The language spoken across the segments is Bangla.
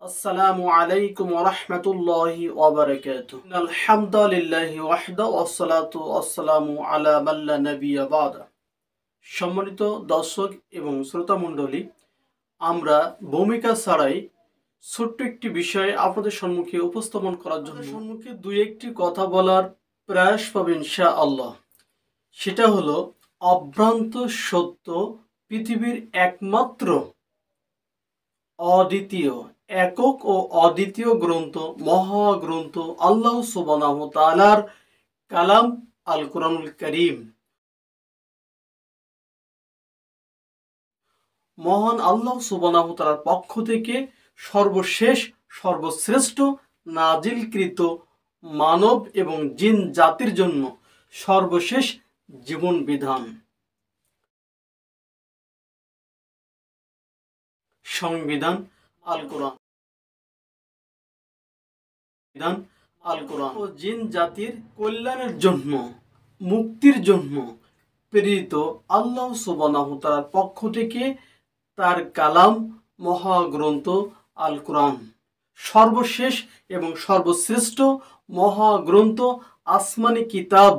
আসসালামু আলাইকুম ওয়া রাহমাতুল্লাহি ওয়া বারাকাতুহু। ইন্নাল হামদালিল্লাহি ওয়াহদা ওয়াসসালাতু ওয়াসসালামু আলা মান লা নাবিয়্যা বা'দা। সম্মানিত দর্শক এবং শ্রোতা মণ্ডলী, আমরা ভূমিকা ছাড়াই ছোট্ট একটি বিষয় আপনাদের সম্মুখে উপস্থাপন করার জন্য সম্মুখে দুই একটি কথা বলার প্রয়াস পাবেন ইনশাআল্লাহ। সেটা হলো অভ্রান্ত সত্য, পৃথিবীর একমাত্র অদ্বিতীয় একক ও অদ্বিতীয় গ্রন্থ, মহাগ্রন্থ আল্লাহ সুবহানাহু ওয়া তাআলার কালাম আল কোরআনুল কারীম। মহান আল্লাহ সুবহানাহু ওয়া তাআলার পক্ষ থেকে সর্বশেষ সর্বশ্রেষ্ঠ নাজিলকৃত মানব এবং জিন জাতির জন্য সর্বশেষ জীবন বিধান, সংবিধান আল কোরআন। বিধান আল কোরআন ও জিন জাতির কল্যাণের জন্য, মুক্তির জন্য প্রেরিত আল্লাহ সুবহানাহু ওয়া তাআলার পক্ষ থেকে তার কালাম মহাগ্রন্থ আল কোরআন, সর্বশেষ এবং সর্বশ্রেষ্ঠ মহাগ্রন্থ, আসমানি কিতাব,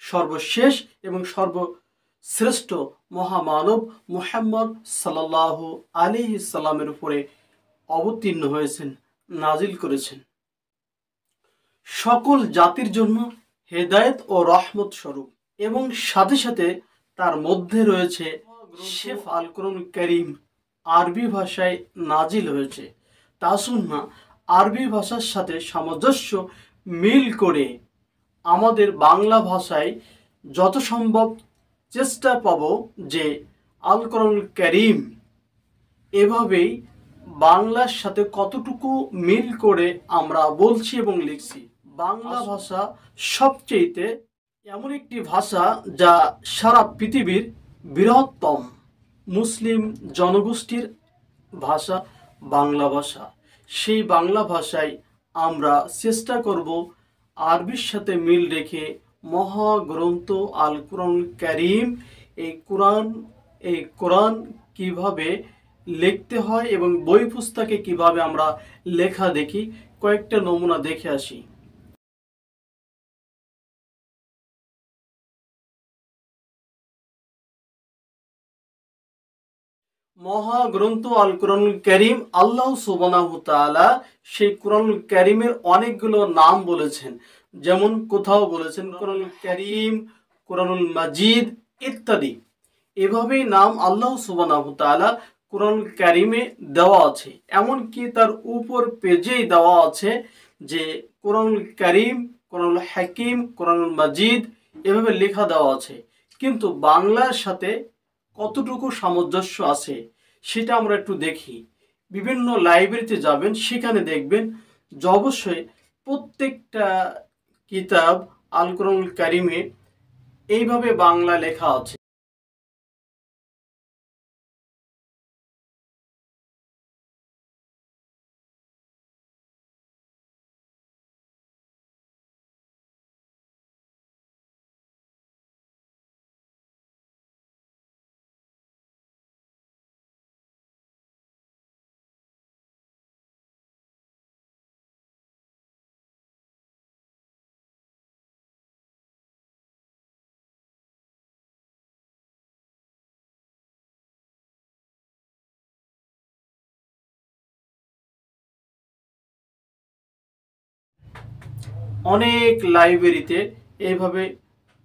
সর্বশেষ এবং সর্বশ্রেষ্ঠ মহামানব মুহাম্মদ সাল্লাল্লাহু আলাইহি সাল্লামের উপরে অবতীর্ণ হয়েছেন, নাজিল করেছেন সকল জাতির জন্য হেদায়েত ও রহমত স্বরূপ। এবং সাথে সাথে তার মধ্যে রয়েছে শেফ আল কোরআন কারীম, আরবি ভাষায় নাজিল হয়েছে। তা আসুন না আরবি ভাষার সাথে সামঞ্জস্য মিল করে আমাদের বাংলা ভাষায় যত সম্ভব চেষ্টা পাব যে আল কোরআন কারীম এভাবেই বাংলার সাথে কতটুকু মিল করে আমরা বলছি এবং লিখছি। বাংলা ভাষা সবচেয়েতে এমন একটি ভাষা যা সারা পৃথিবীর বৃহত্তম মুসলিম জনগোষ্ঠীর ভাষা বাংলা ভাষা। সেই বাংলা ভাষায় আমরা চেষ্টা করব আরবির সাথে মিল রেখে মহাগ্রন্থ আল কোরআন কারীম, এই কোরআন কিভাবে লিখতে হয় এবং বই পুস্তকে কিভাবে আমরা লেখা দেখি, কয়েকটা নমুনা দেখে আসি। মহাগ্রন্থ আল কোরআনুল কারীম, আল্লাহ সুবহানাহু ওয়া তাআলা সেই কোরআনুল কারীমের অনেকগুলো নাম বলেছেন। যেমন কোথাও বলেছেন কোরআনুল কারীম, কোরআনুল মাজিদ ইত্যাদি। এভাবেই নাম আল্লাহ সুবহানাহু ওয়া তাআলা কোরআনুল কারীমে দেওয়া আছে। এমনকি তার উপর পেজেই দেওয়া আছে যে কোরআনুল কারীম, কোরআনুল হাকিম, কোরআনুল মাজিদ এভাবে লেখা দেওয়া আছে। কিন্তু বাংলার সাথে কতটুকু সামঞ্জস্য আছে সেটা আমরা একটু দেখি। বিভিন্ন লাইব্রেরিতে যাবেন, সেখানে দেখবেন যে অবশ্যই প্রত্যেকটা কিতাব আল কোরআনুল কারীমে এইভাবে বাংলা লেখা আছে। অনেক লাইব্রেরিতে এইভাবে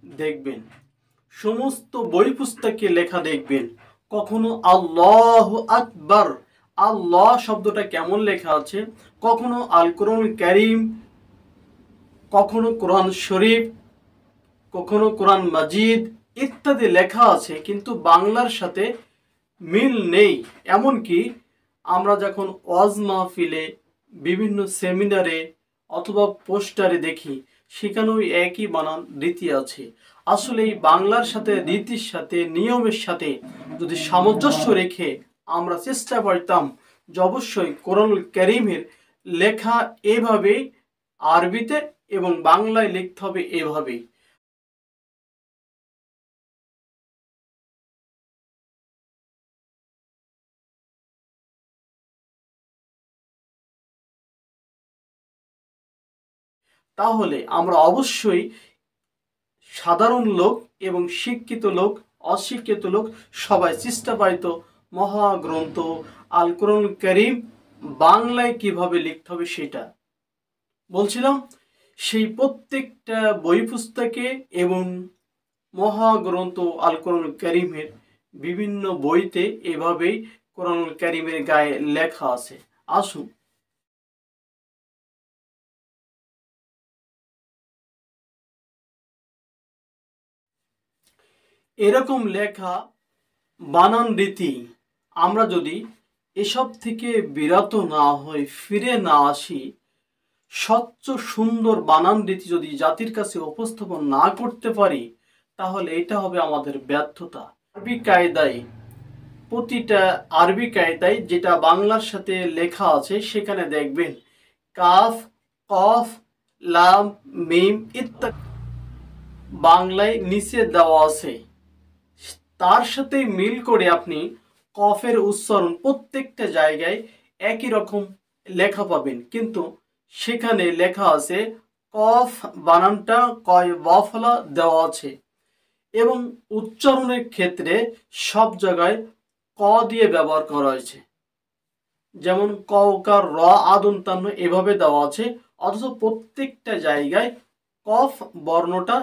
দেখবেন, সমস্ত বই পুস্তকে লেখা দেখবেন কখনো আল্লাহু আকবার, আল্লাহ শব্দটা কেমন লেখা আছে, কখনো আল কোরআন কারীম, কখনো কোরআন শরীফ, কখনো কোরআন মাজিদ ইত্যাদি লেখা আছে, কিন্তু বাংলার সাথে মিল নেই। এমনকি আমরা যখন ওয়াজ মাহফিলে, বিভিন্ন সেমিনারে অথবা পোস্টারে দেখি, সেখানেও একই বানান রীতি আছে। আসলে এই বাংলার সাথে, রীতির সাথে, নিয়মের সাথে যদি সামঞ্জস্য রেখে আমরা চেষ্টা করতাম যে অবশ্যই কোরআনুল কারীমের লেখা এভাবেই আরবিতে এবং বাংলায় লিখতে হবে এভাবেই, তাহলে আমরা অবশ্যই সাধারণ লোক এবং শিক্ষিত লোক, অশিক্ষিত লোক সবাই চেষ্টা পাইতো মহাগ্রন্থ আল কোরআন কারীম বাংলায় কিভাবে লিখতে হবে সেটা বলছিলাম। সেই প্রত্যেকটা বই পুস্তকে এবং মহাগ্রন্থ আল কোরআন কারীমের বিভিন্ন বইতে এভাবেই কোরআন কারীমের গায়ে লেখা আছে। আসুন এরকম লেখা বানান রীতি আমরা যদি এসব থেকে বিরত না হই, ফিরে না আসি, স্বচ্ছ সুন্দর বানান রীতি যদি জাতির কাছে উপস্থাপন না করতে পারি, তাহলে এটা হবে আমাদের ব্যর্থতা। আরবি কায়দায়, প্রতিটা আরবি কায়দায় যেটা বাংলার সাথে লেখা আছে সেখানে দেখবেন কাফ, কফ, লাম, মিম ইত্যাদি বাংলায় নিচে দেওয়া আছে। তার সাথে মিল করে আপনি কফের উচ্চারণ প্রত্যেকটা জায়গায় একই রকম লেখা পাবেন, কিন্তু সেখানে লেখা আছে কফ বানানটা কয় ওয়াফলা দেওয়া আছে এবং উচ্চারণের ক্ষেত্রে সব জায়গায় ক দিয়ে ব্যবহার করা হয়েছে, যেমন ক উকার র আদন্তান্ন এভাবে দেওয়া আছে, অথচ প্রত্যেকটা জায়গায় কফ বর্ণটা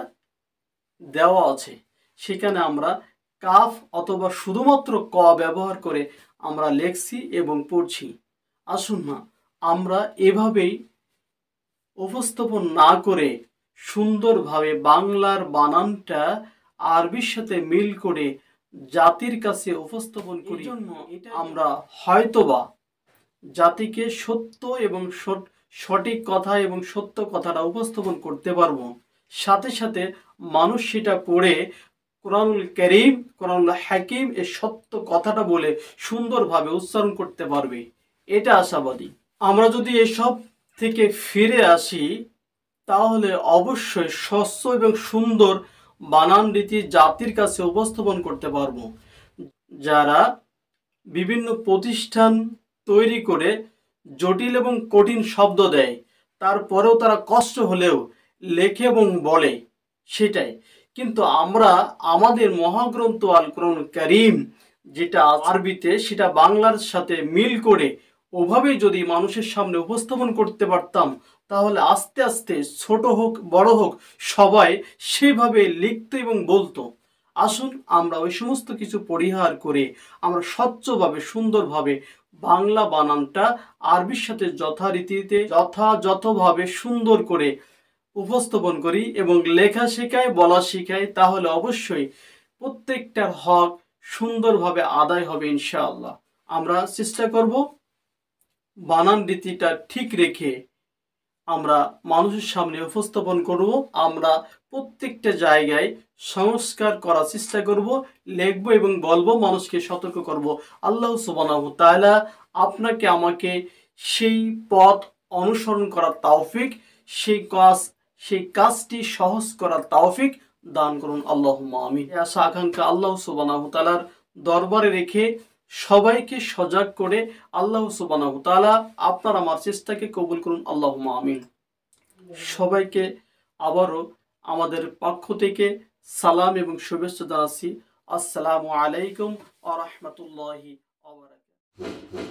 দেওয়া আছে। সেখানে আমরা কাফ অথবা শুধুমাত্র ক ব্যবহার করে আমরা লেখছি এবং পড়ছি। আসুন না আমরা এভাবেই উপস্থাপন না করে সুন্দরভাবে বাংলার বানানটা আরবির সাথে মিল করে জাতির কাছে উপস্থাপন করি। আমরা হয়তোবা জাতিকে সত্য এবং সঠিক কথা এবং সত্য কথাটা উপস্থাপন করতে পারবো, সাথে সাথে মানুষ সেটা পড়ে কোরআনুল কারীম, কোরআনুল হাকিম এর সত্য কথাটা বলে সুন্দরভাবে উচ্চারণ করতে পারবে, এটা আশাবাদী। আমরা যদি এসব থেকে ফিরে আসি, তাহলে অবশ্যই স্বচ্ছ এবং সুন্দর বানান রীতি জাতির কাছে উপস্থাপন করতে পারবো। যারা বিভিন্ন প্রতিষ্ঠান তৈরি করে জটিল এবং কঠিন শব্দ দেয়, তারপরেও তারা কষ্ট হলেও লেখে এবং বলে সেটাই, কিন্তু আমরা আমাদের মহাগ্রন্থ আল কোরআন কারীম যেটা আরবিতে, সেটা বাংলার সাথে মিল করে ওভাবেই যদি মানুষের সামনে উপস্থাপন করতে পারতাম, তাহলে আস্তে আস্তে ছোট হোক বড় হোক সবাই সেভাবে লিখতো এবং বলতো। আসুন আমরা ওই সমস্ত কিছু পরিহার করে আমরা স্বচ্ছভাবে সুন্দরভাবে বাংলা বানানটা আরবির সাথে যথারীতিতে যথাযথভাবে সুন্দর করে উপস্থাপন করি এবং লেখা শেখাই, বলা শেখাই, তাহলে অবশ্যই প্রত্যেকটার হক সুন্দরভাবে আদায় হবে ইনশাআল্লাহ। আমরা চেষ্টা করব বানান রীতিটা ঠিক রেখে আমরা মানুষের সামনে উপস্থাপন করব। আমরা প্রত্যেকটা জায়গায় সংস্কার করার চেষ্টা করব, লিখব এবং বলবো, মানুষকে সতর্ক করব। আল্লাহ সুবহানাহু ওয়া তাআলা আপনাকে আমাকে সেই পথ অনুসরণ করার তৌফিক, সেই কাজটি সহজ করার তৌফিক দান করুন। আল্লাহুম্মা আমিন। এই আশা আকাঙ্ক্ষা আল্লাহ সুবহানাহু ওয়া তাআলার দরবারে রেখে সবাইকে সজাগ করে আল্লাহ সুবহানাহু ওয়া তাআলা আপনার আমার চেষ্টাকে কবুল করুন। আল্লাহুম্মা আমিন। সবাইকে আবারও আমাদের পক্ষ থেকে সালাম এবং শুভেচ্ছা জানাচ্ছি। আসসালামু আলাইকুম ওয়া রাহমাতুল্লাহি ওয়া বারাকাতুহু।